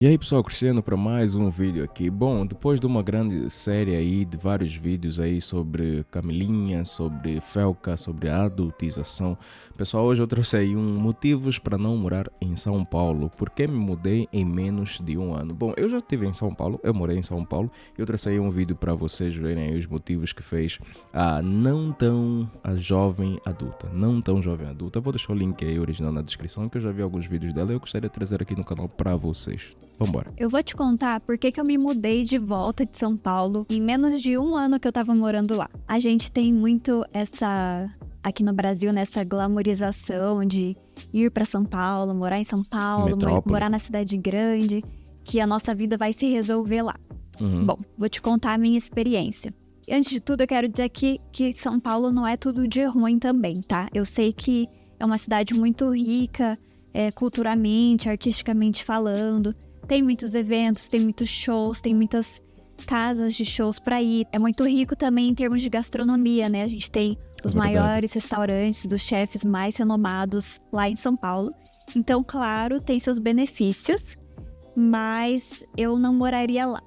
E aí pessoal, Cristiano para mais um vídeo aqui. Bom, depois de uma grande série aí de vários vídeos aí sobre Camilinha, sobre Felca, sobre a adultização, pessoal, hoje eu trouxe aí motivos para não morar em São Paulo, porque me mudei em menos de um ano. Bom, eu já estive em São Paulo, eu morei em São Paulo, e eu trouxe aí um vídeo para vocês verem aí os motivos que fez a jovem adulta, não tão jovem adulta. Eu vou deixar o link aí original na descrição, que eu já vi alguns vídeos dela e eu gostaria de trazer aqui no canal para vocês. Vambora. Eu vou te contar por que eu me mudei de volta de São Paulo em menos de um ano que eu tava morando lá. A gente tem muito aqui no Brasil, nessa glamorização de ir pra São Paulo, morar em São Paulo, morar na cidade grande, que a nossa vida vai se resolver lá. Bom, vou te contar a minha experiência. E antes de tudo, eu quero dizer aqui que São Paulo não é tudo de ruim também, tá? Eu sei que é uma cidade muito rica, culturalmente, artisticamente falando. Tem muitos eventos, tem muitos shows, tem muitas casas de shows para ir. É muito rico também em termos de gastronomia, né? A gente tem os maiores restaurantes dos chefes mais renomados lá em São Paulo. Então, claro, tem seus benefícios, mas eu não moraria lá.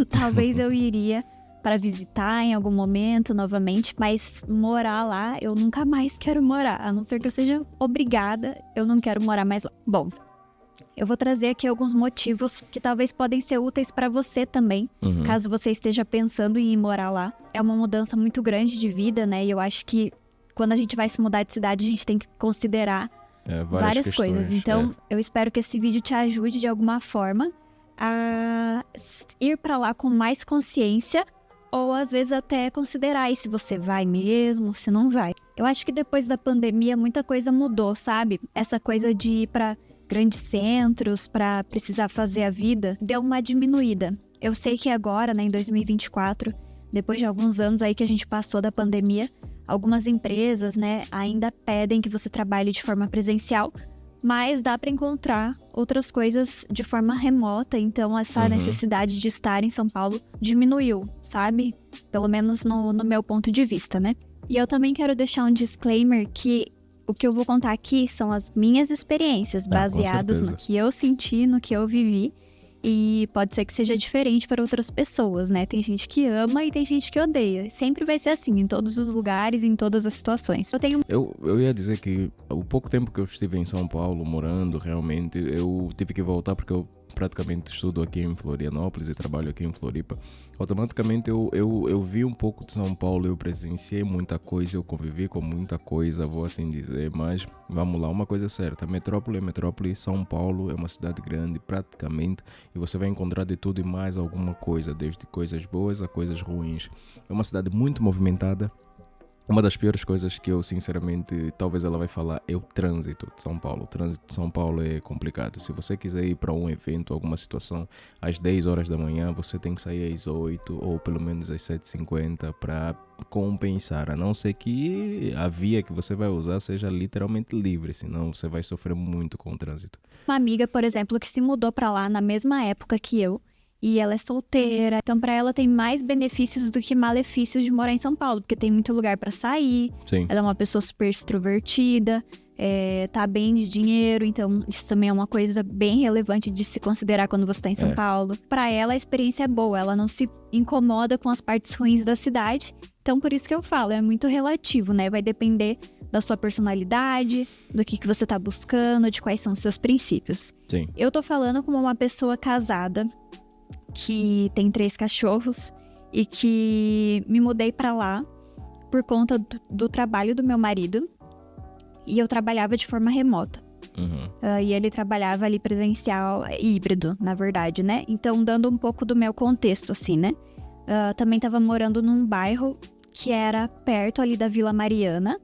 Talvez eu iria para visitar em algum momento novamente, mas morar lá eu nunca mais quero morar. A não ser que eu seja obrigada, eu não quero morar mais lá. Bom, eu vou trazer aqui alguns motivos que talvez podem ser úteis para você também, caso você esteja pensando em ir morar lá. É uma mudança muito grande de vida, né? E eu acho que quando a gente vai se mudar de cidade, a gente tem que considerar várias coisas. Então, eu espero que esse vídeo te ajude de alguma forma a ir para lá com mais consciência, ou às vezes até considerar aí se você vai mesmo, se não vai. Eu acho que depois da pandemia muita coisa mudou, sabe? Essa coisa de ir para grandes centros para precisar fazer a vida, deu uma diminuída. Eu sei que agora, né, em 2024, depois de alguns anos aí que a gente passou da pandemia, algumas empresas, né, ainda pedem que você trabalhe de forma presencial, mas dá para encontrar outras coisas de forma remota, então essa necessidade de estar em São Paulo diminuiu, sabe? Pelo menos no meu ponto de vista, né? E eu também quero deixar um disclaimer que o que eu vou contar aqui são as minhas experiências, baseadas no que eu senti, no que eu vivi. E pode ser que seja diferente para outras pessoas, né? Tem gente que ama e tem gente que odeia. Sempre vai ser assim, em todos os lugares, em todas as situações. Eu ia dizer que o pouco tempo que eu estive em São Paulo morando, realmente, eu tive que voltar porque eu praticamente estudo aqui em Florianópolis e trabalho aqui em Floripa. Automaticamente eu vi um pouco de São Paulo, eu presenciei muita coisa, eu convivi com muita coisa, vou assim dizer, mas vamos lá, uma coisa é certa, metrópole é metrópole, São Paulo é uma cidade grande praticamente, e você vai encontrar de tudo e mais alguma coisa, desde coisas boas a coisas ruins. É uma cidade muito movimentada. Uma das piores coisas que eu, sinceramente, talvez ela vai falar é o trânsito de São Paulo. O trânsito de São Paulo é complicado. Se você quiser ir para um evento, alguma situação, às 10 horas da manhã, você tem que sair às 8 ou pelo menos às 7h50 para compensar. A não ser que a via que você vai usar seja literalmente livre, senão você vai sofrer muito com o trânsito. Uma amiga, por exemplo, que se mudou para lá na mesma época que eu, e ela é solteira, então para ela tem mais benefícios do que malefícios de morar em São Paulo, porque tem muito lugar para sair. Sim. Ela é uma pessoa super extrovertida, tá bem de dinheiro, então isso também é uma coisa bem relevante de se considerar quando você tá em São Paulo. Para ela a experiência é boa, ela não se incomoda com as partes ruins da cidade, então por isso que eu falo, é muito relativo, né? Vai depender da sua personalidade, do que você tá buscando, de quais são os seus princípios. Sim. Eu tô falando como uma pessoa casada, que tem 3 cachorros e que me mudei pra lá por conta do trabalho do meu marido, e eu trabalhava de forma remota. E ele trabalhava ali presencial, híbrido, na verdade, né? Então, dando um pouco do meu contexto, assim, né? Também tava morando num bairro que era perto ali da Vila Mariana,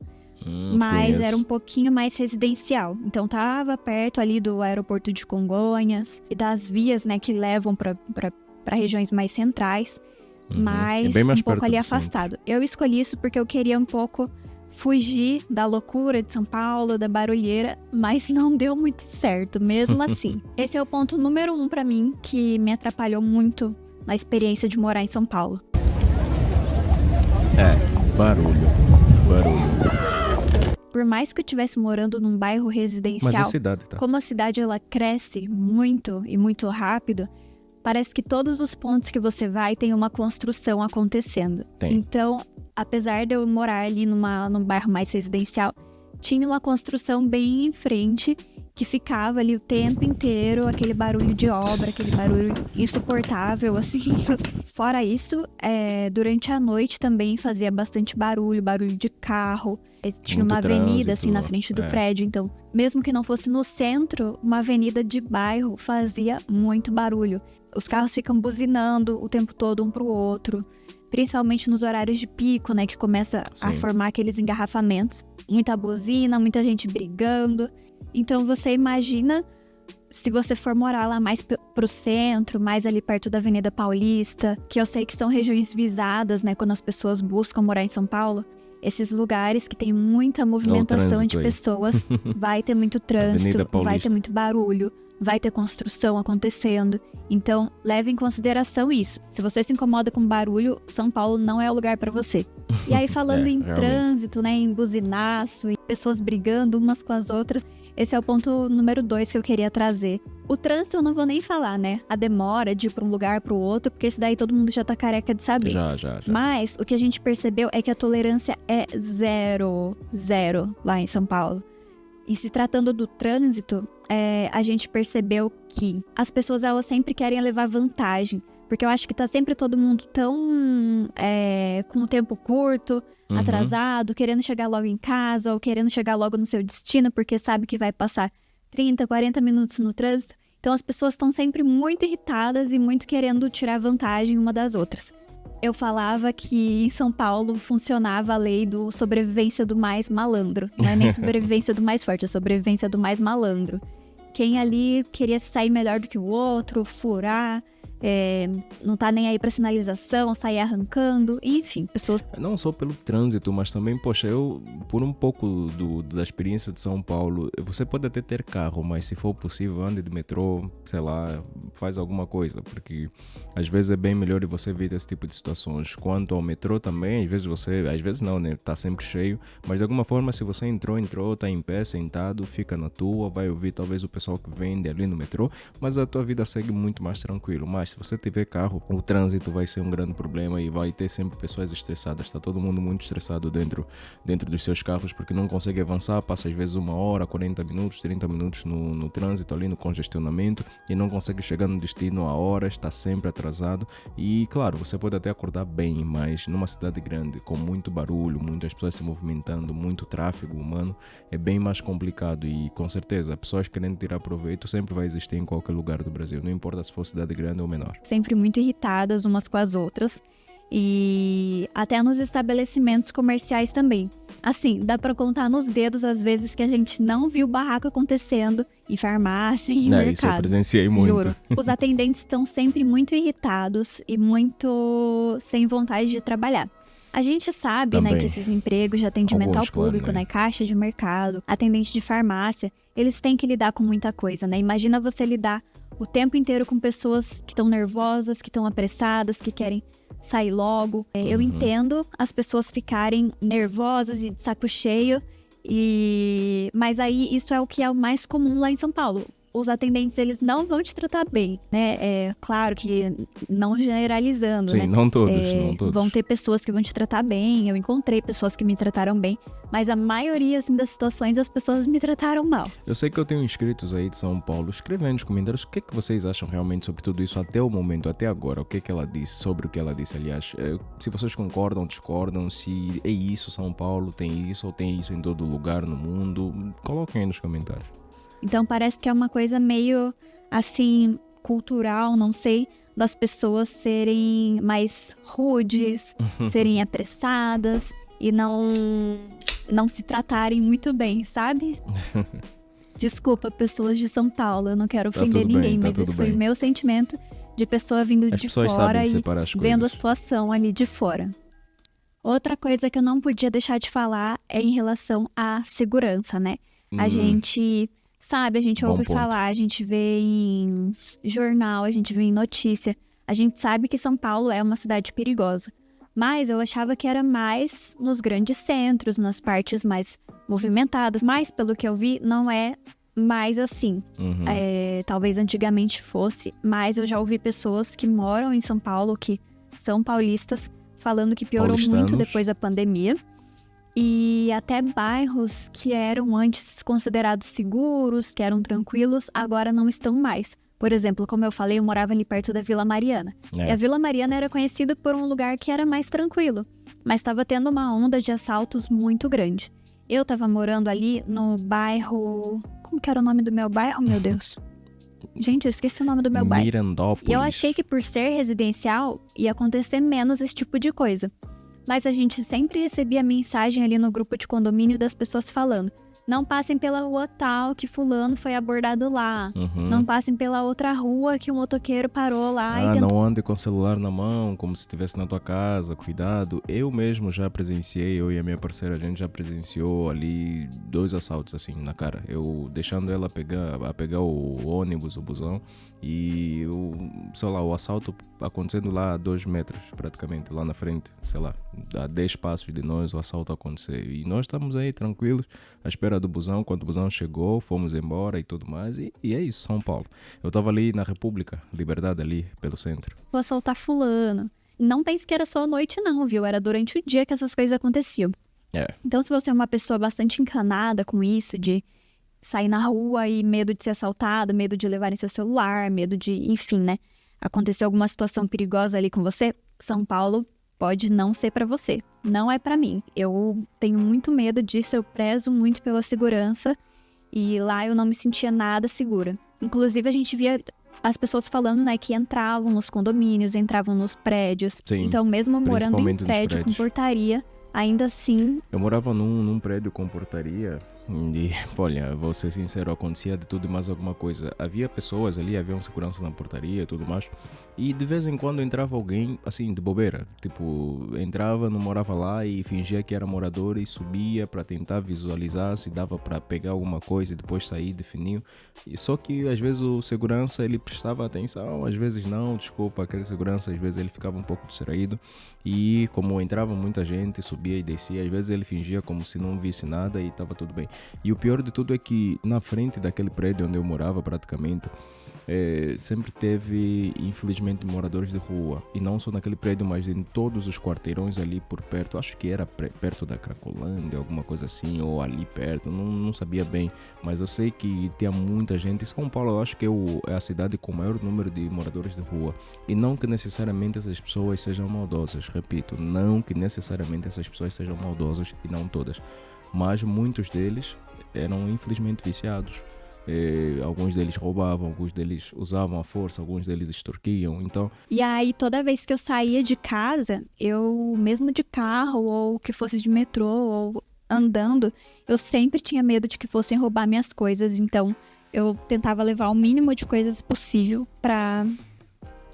mas era um pouquinho mais residencial. Então tava perto ali do aeroporto de Congonhas e das vias, né, que levam para regiões mais centrais, mas bem mais um pouco ali centro. afastado. Eu escolhi isso porque eu queria um pouco fugir da loucura de São Paulo, da barulheira, mas não deu muito certo, mesmo assim. Esse é o ponto número 1 para mim, que me atrapalhou muito na experiência de morar em São Paulo. Barulho. por mais que eu estivesse morando num bairro residencial, Mas a cidade, tá? como a cidade ela cresce muito e muito rápido, parece que todos os pontos que você vai tem uma construção acontecendo. Tem. Então, apesar de eu morar ali num bairro mais residencial, tinha uma construção bem em frente que ficava ali o tempo inteiro, aquele barulho de obra, aquele barulho insuportável, assim. Fora isso, durante a noite também fazia bastante barulho de carro. Tinha Muito uma avenida, trânsito, assim, na frente do prédio. Então, mesmo que não fosse no centro, uma avenida de bairro fazia muito barulho. Os carros ficam buzinando o tempo todo um pro outro. Principalmente nos horários de pico, né? Que começa a formar aqueles engarrafamentos. Muita buzina, muita gente brigando. Então, você imagina se você for morar lá mais pro centro, mais ali perto da Avenida Paulista, que eu sei que são regiões visadas, né? Quando as pessoas buscam morar em São Paulo. Esses lugares que tem muita movimentação de pessoas, vai ter muito trânsito, vai ter muito barulho, vai ter construção acontecendo. Então, leve em consideração isso. Se você se incomoda com barulho, São Paulo não é o lugar para você. E aí, falando em trânsito, né, em buzinaço, e pessoas brigando umas com as outras, esse é o ponto número 2 que eu queria trazer. O trânsito eu não vou nem falar, né? A demora de ir para um lugar para o outro, porque isso daí todo mundo já tá careca de saber. Já. Mas o que a gente percebeu é que a tolerância é zero lá em São Paulo. E se tratando do trânsito, a gente percebeu que as pessoas elas sempre querem levar vantagem. Porque eu acho que tá sempre todo mundo tão com o tempo curto, atrasado, querendo chegar logo em casa ou querendo chegar logo no seu destino, porque sabe que vai passar 30, 40 minutos no trânsito. Então as pessoas estão sempre muito irritadas e muito querendo tirar vantagem uma das outras. Eu falava que em São Paulo funcionava a lei do sobrevivência do mais malandro. Não é nem sobrevivência do mais forte, é sobrevivência do mais malandro. Quem ali queria sair melhor do que o outro, furar, não tá nem aí pra sinalização, sair arrancando, enfim, pessoas... Não só pelo trânsito, mas também, poxa, eu, por um pouco da experiência de São Paulo, você pode até ter carro, mas se for possível, ande de metrô, sei lá, faz alguma coisa, porque às vezes é bem melhor você evitar esse tipo de situações. Quanto ao metrô também, às vezes não, né, tá sempre cheio, mas de alguma forma, se você entrou, tá em pé, sentado, fica na tua, vai ouvir talvez o pessoal que vende ali no metrô, mas a tua vida segue muito mais tranquilo. Mas se você tiver carro, o trânsito vai ser um grande problema e vai ter sempre pessoas estressadas. Está todo mundo muito estressado dentro dos seus carros porque não consegue avançar, passa às vezes 1 hora, 40 minutos, 30 minutos no trânsito ali, no congestionamento, e não consegue chegar no destino a horas, está sempre atrasado. E claro, você pode até acordar bem, mas numa cidade grande, com muito barulho, muitas pessoas se movimentando, muito tráfego humano, é bem mais complicado. E com certeza, pessoas querendo tirar proveito sempre vai existir em qualquer lugar do Brasil, não importa se for cidade grande ou menor. Sempre muito irritadas umas com as outras. E até nos estabelecimentos comerciais também. Assim, dá pra contar nos dedos as vezes que a gente não viu barraco acontecendo em farmácia, em mercado. Isso eu presenciei muito. Juro. Os atendentes estão sempre muito irritados e muito sem vontade de trabalhar. A gente sabe, né, que esses empregos de atendimento ao público, né, caixa de mercado, atendente de farmácia, eles têm que lidar com muita coisa, né? Imagina você lidar o tempo inteiro com pessoas que estão nervosas, que estão apressadas, que querem sair logo. Eu entendo as pessoas ficarem nervosas e de saco cheio, mas aí isso é o que é o mais comum lá em São Paulo. Os atendentes, eles não vão te tratar bem, né? É claro que não generalizando, sim, né? Não todos. Vão ter pessoas que vão te tratar bem, eu encontrei pessoas que me trataram bem, mas a maioria, assim, das situações, as pessoas me trataram mal. Eu sei que eu tenho inscritos aí de São Paulo, escrevendo nos comentários o que vocês acham realmente sobre tudo isso até o momento, até agora, o que ela disse, sobre o que ela disse, aliás. Se vocês concordam, discordam, se é isso, São Paulo tem isso ou tem isso em todo lugar no mundo, coloquem aí nos comentários. Então parece que é uma coisa meio, assim, cultural, não sei, das pessoas serem mais rudes, serem apressadas e não se tratarem muito bem, sabe? Desculpa, pessoas de São Paulo, eu não quero ofender ninguém, mas esse foi o meu sentimento de pessoa vindo de fora e vendo a situação ali de fora. Outra coisa que eu não podia deixar de falar é em relação à segurança, né? A gente... Sabe, a gente ouve falar, a gente vê em jornal, a gente vê em notícia. A gente sabe que São Paulo é uma cidade perigosa. Mas eu achava que era mais nos grandes centros, nas partes mais movimentadas. Mas, pelo que eu vi, não é mais assim. Talvez antigamente fosse, mas eu já ouvi pessoas que moram em São Paulo, que são paulistas, falando que piorou muito depois da pandemia. E até bairros que eram antes considerados seguros, que eram tranquilos, agora não estão mais. Por exemplo, como eu falei, eu morava ali perto da Vila Mariana. E a Vila Mariana era conhecida por um lugar que era mais tranquilo, mas estava tendo uma onda de assaltos muito grande. Eu estava morando ali no bairro... Como que era o nome do meu bairro, meu Deus? Gente, eu esqueci o nome do meu bairro. Mirandópolis. E eu achei que por ser residencial ia acontecer menos esse tipo de coisa. Mas a gente sempre recebia mensagem ali no grupo de condomínio das pessoas falando: não passem pela rua tal que fulano foi abordado lá. Não passem pela outra rua que o motoqueiro parou lá e tentou... Não ande com o celular na mão, como se estivesse na tua casa, cuidado. Eu mesmo já presenciei, eu e a minha parceira, a gente já presenciou ali 2 assaltos assim na cara. Eu deixando ela pegar o ônibus, o busão, e o assalto acontecendo lá a 2 metros praticamente, lá na frente, sei lá, a 10 passos de nós o assalto acontecer. E nós estamos aí tranquilos, à espera do busão. Quando o busão chegou, fomos embora e tudo mais. E é isso, São Paulo. Eu estava ali na República, Liberdade, ali pelo centro. Vou assaltar fulano. Não pense que era só à noite não, viu? Era durante o dia que essas coisas aconteciam. Então, se você é uma pessoa bastante encanada com isso, de sair na rua e medo de ser assaltado, medo de levarem seu celular, medo de, enfim, né? Acontecer alguma situação perigosa ali com você, São Paulo pode não ser pra você. Não é pra mim. Eu tenho muito medo disso, eu prezo muito pela segurança e lá eu não me sentia nada segura. Inclusive, a gente via as pessoas falando, né, que entravam nos condomínios, entravam nos prédios. Sim, então, mesmo morando em prédio com portaria, ainda assim... Eu morava num prédio com portaria e, olha, vou ser sincero, acontecia de tudo e mais alguma coisa. Havia pessoas ali, havia um segurança na portaria e tudo mais. E de vez em quando entrava alguém, assim, de bobeira. Tipo, entrava, não morava lá e fingia que era morador e subia para tentar visualizar se dava para pegar alguma coisa e depois sair de fininho. E só que às vezes o segurança, ele prestava atenção, às vezes não, desculpa, aquele segurança, às vezes ele ficava um pouco distraído. E como entrava muita gente, subia e descia, às vezes ele fingia como se não visse nada e estava tudo bem. E o pior de tudo é que na frente daquele prédio onde eu morava praticamente, sempre teve, infelizmente, moradores de rua. E não só naquele prédio, mas em todos os quarteirões ali por perto. Acho que era perto da Cracolândia, alguma coisa assim, ou ali perto. Não sabia bem, mas eu sei que tinha muita gente. São Paulo, eu acho que é a cidade com o maior número de moradores de rua. E não que necessariamente essas pessoas sejam maldosas. Repito, não que necessariamente essas pessoas sejam maldosas, e não todas. Mas muitos deles eram infelizmente viciados. Alguns deles roubavam, alguns deles usavam a força, alguns deles extorquiam, então... E aí, toda vez que eu saía de casa, eu, mesmo de carro, ou que fosse de metrô, ou andando, eu sempre tinha medo de que fossem roubar minhas coisas, então eu tentava levar o mínimo de coisas possível pra,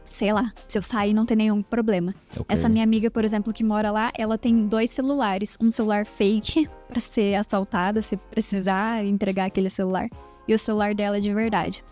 sei lá, se eu sair não ter nenhum problema. Okay. Essa minha amiga, por exemplo, que mora lá, ela tem 2 celulares, um celular fake pra ser assaltada, se precisar entregar aquele celular, e o celular dela é de verdade.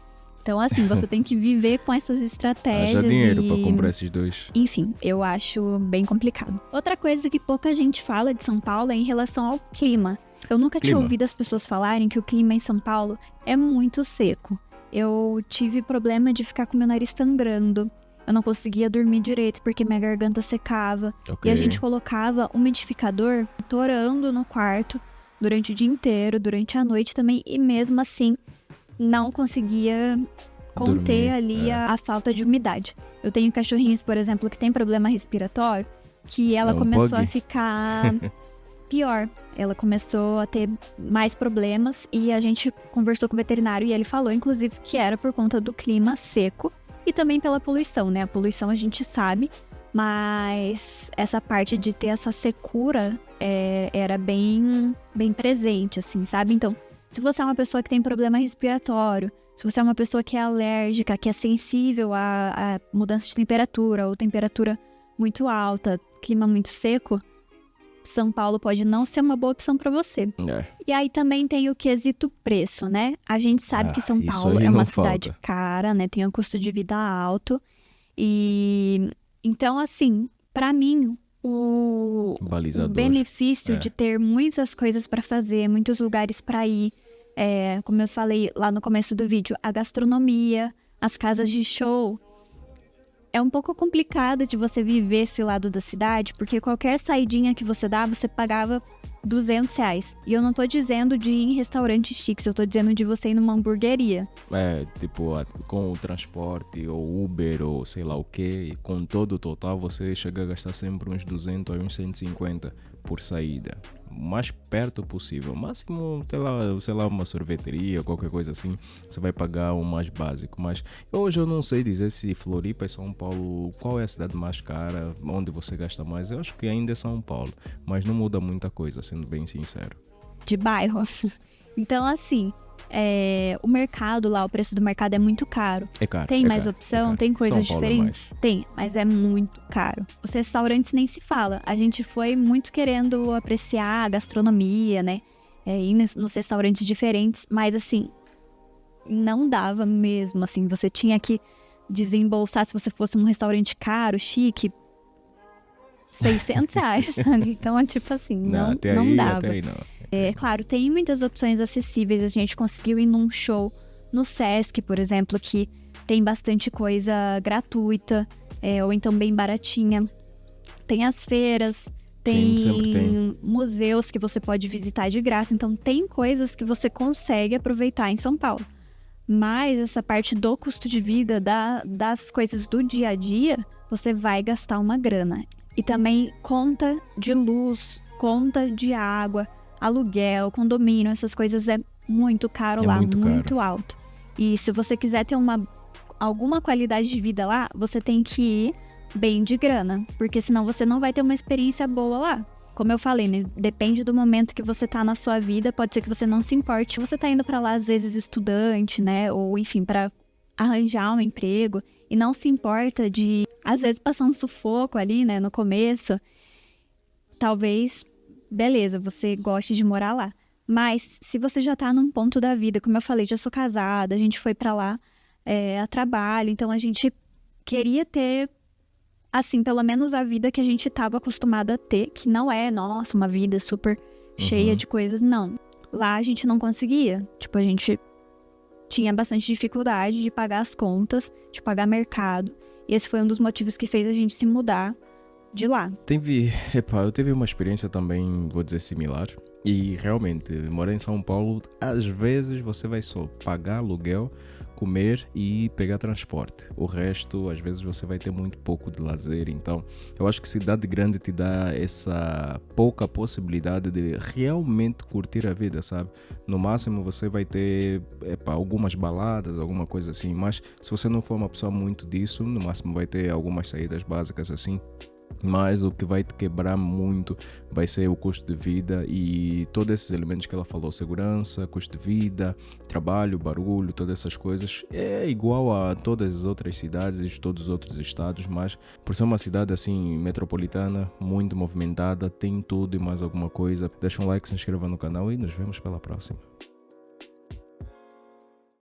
Então, assim, você tem que viver com essas estratégias. Haja dinheiro pra comprar esses 2. Enfim, eu acho bem complicado. Outra coisa que pouca gente fala de São Paulo é em relação ao clima. Eu nunca tinha ouvido as pessoas falarem que o clima em São Paulo é muito seco. Eu tive problema de ficar com meu nariz sangrando. Eu não conseguia dormir direito porque minha garganta secava. Okay. E a gente colocava umidificador torando no quarto durante o dia inteiro, durante a noite também, e mesmo assim não conseguia conter ali a falta de umidade. Eu tenho cachorrinhos, por exemplo, que tem problema respiratório, que ela começou a ficar pior. Ela começou a ter mais problemas e a gente conversou com o veterinário e ele falou, inclusive, que era por conta do clima seco e também pela poluição, né? A poluição a gente sabe, mas essa parte de ter essa secura era bem presente, assim, sabe? Então, se você é uma pessoa que tem problema respiratório, se você é uma pessoa que é alérgica, que é sensível a mudança de temperatura ou temperatura muito alta, clima muito seco, São Paulo pode não ser uma boa opção para você. E aí também tem o quesito preço, né? A gente sabe que São Paulo é uma cidade cara, né? Tem um custo de vida alto. E então, assim, para mim, o Balizador. benefício de ter muitas coisas para fazer, muitos lugares para ir. Como eu falei lá no começo do vídeo, a gastronomia, as casas de show. É um pouco complicado de você viver esse lado da cidade, porque qualquer saidinha que você dá, você pagava R$ 200. E eu não tô dizendo de ir em restaurantes chiques, eu tô dizendo de você ir numa hamburgueria. Tipo, com o transporte, ou Uber, ou sei lá o que, com todo o total, você chega a gastar sempre uns 200 a uns 150 por saída. O mais perto possível. Máximo, sei lá, uma sorveteria, qualquer coisa assim, você vai pagar o mais básico. Mas hoje eu não sei dizer se Floripa e São Paulo, qual é a cidade mais cara, onde você gasta mais. Eu acho que ainda é São Paulo, mas não muda muita coisa, sendo bem sincero. De bairro. Então, assim, o mercado lá, o preço do mercado é muito caro. É caro. Tem mais caro, opção, tem coisas São Paulo é diferentes? mais. Tem, mas é muito caro. Os restaurantes nem se fala. A gente foi muito querendo apreciar a gastronomia, né? Ir nos restaurantes diferentes, mas assim, não dava mesmo, assim. Você tinha que desembolsar, se você fosse num restaurante caro, chique, R$ 600. Então, é tipo assim, não dava. Até aí não. Claro, tem muitas opções acessíveis. A gente conseguiu ir num show no Sesc, por exemplo, que tem bastante coisa gratuita, ou então bem baratinha. Tem as feiras, Sim, sempre tem. museus que você pode visitar de graça. Então, tem coisas que você consegue aproveitar em São Paulo. Mas essa parte do custo de vida, das coisas do dia a dia, você vai gastar uma grana. E também conta de luz, conta de água, aluguel, condomínio, essas coisas é muito caro lá, muito alto. E se você quiser ter alguma qualidade de vida lá, você tem que ir bem de grana, porque senão você não vai ter uma experiência boa lá. Como eu falei, né? Depende do momento que você tá na sua vida, pode ser que você não se importe. Você tá indo pra lá, às vezes, estudante, né? Ou, enfim, pra arranjar um emprego e não se importa de, às vezes, passar um sufoco ali, né? No começo. Talvez, beleza, você goste de morar lá. Mas se você já tá num ponto da vida, como eu falei, já sou casada, a gente foi pra lá a trabalho, então a gente queria ter, assim, pelo menos a vida que a gente tava acostumado a ter, que não é, nossa, uma vida super cheia de coisas, não. Lá a gente não conseguia, tipo, a gente tinha bastante dificuldade de pagar as contas, de pagar mercado, e esse foi um dos motivos que fez a gente se mudar de lá. Eu tive uma experiência também, vou dizer, similar. E realmente, morar em São Paulo, às vezes você vai só pagar aluguel, comer e pegar transporte. O resto, às vezes, você vai ter muito pouco de lazer. Então, eu acho que cidade grande te dá essa pouca possibilidade de realmente curtir a vida, sabe? No máximo, você vai ter algumas baladas, alguma coisa assim. Mas se você não for uma pessoa muito disso, no máximo vai ter algumas saídas básicas assim. Mas o que vai te quebrar muito vai ser o custo de vida e todos esses elementos que ela falou, segurança, custo de vida, trabalho, barulho, todas essas coisas, é igual a todas as outras cidades e todos os outros estados, mas por ser uma cidade assim metropolitana, muito movimentada, tem tudo e mais alguma coisa. Deixa um like, se inscreva no canal e nos vemos pela próxima.